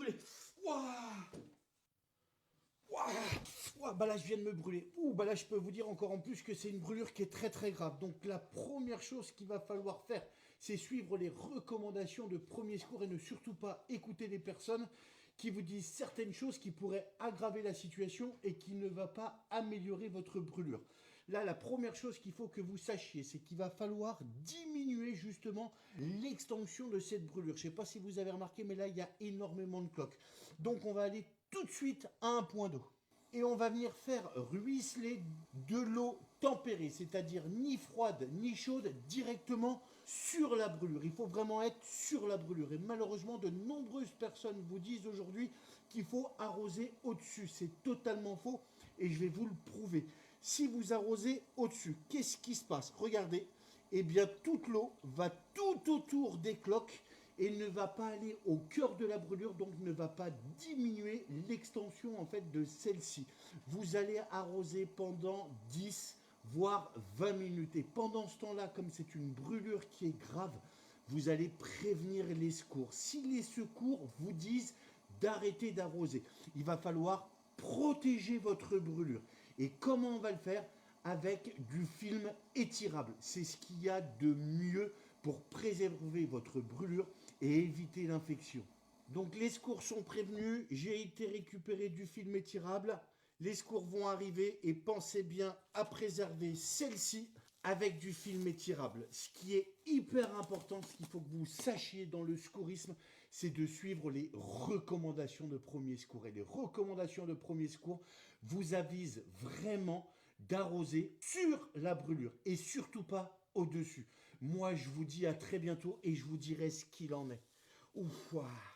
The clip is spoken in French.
brûler. Ouah. Ouah. Ouah, bah là je viens de me brûler. Ouh, bah là je peux vous dire encore en plus que c'est une brûlure qui est très très grave. Donc la première chose qu'il va falloir faire, c'est suivre les recommandations de premier secours et ne surtout pas écouter les personnes qui vous disent certaines choses qui pourraient aggraver la situation et qui ne va pas améliorer votre brûlure. Là, la première chose qu'il faut que vous sachiez, c'est qu'il va falloir diminuer justement l'extension de cette brûlure. Je ne sais pas si vous avez remarqué, mais là, il y a énormément de cloques. Donc, on va aller tout de suite à un point d'eau. Et on va venir faire ruisseler de l'eau tempérée, c'est-à-dire ni froide ni chaude, directement sur la brûlure. Il faut vraiment être sur la brûlure. Et malheureusement, de nombreuses personnes vous disent aujourd'hui qu'il faut arroser au-dessus. C'est totalement faux et je vais vous le prouver. Si vous arrosez au-dessus, qu'est-ce qui se passe? Regardez, eh bien toute l'eau va tout autour des cloques et ne va pas aller au cœur de la brûlure, donc ne va pas diminuer l'extension en fait de celle-ci. Vous allez arroser pendant 10 voire 20 minutes et pendant ce temps-là, comme c'est une brûlure qui est grave, vous allez prévenir les secours. Si les secours vous disent d'arrêter d'arroser, il va falloir protéger votre brûlure. Et comment on va le faire? Avec du film étirable. C'est ce qu'il y a de mieux pour préserver votre brûlure et éviter l'infection. Donc les secours sont prévenus, j'ai été récupérer du film étirable, les secours vont arriver et pensez bien à préserver celle-ci avec du film étirable. Ce qui est hyper important, ce qu'il faut que vous sachiez dans le secourisme, c'est de suivre les recommandations de premier secours. Et les recommandations de premier secours vous avisent vraiment d'arroser sur la brûlure et surtout pas au-dessus. Moi, je vous dis à très bientôt et je vous dirai ce qu'il en est. Ouf, ouah.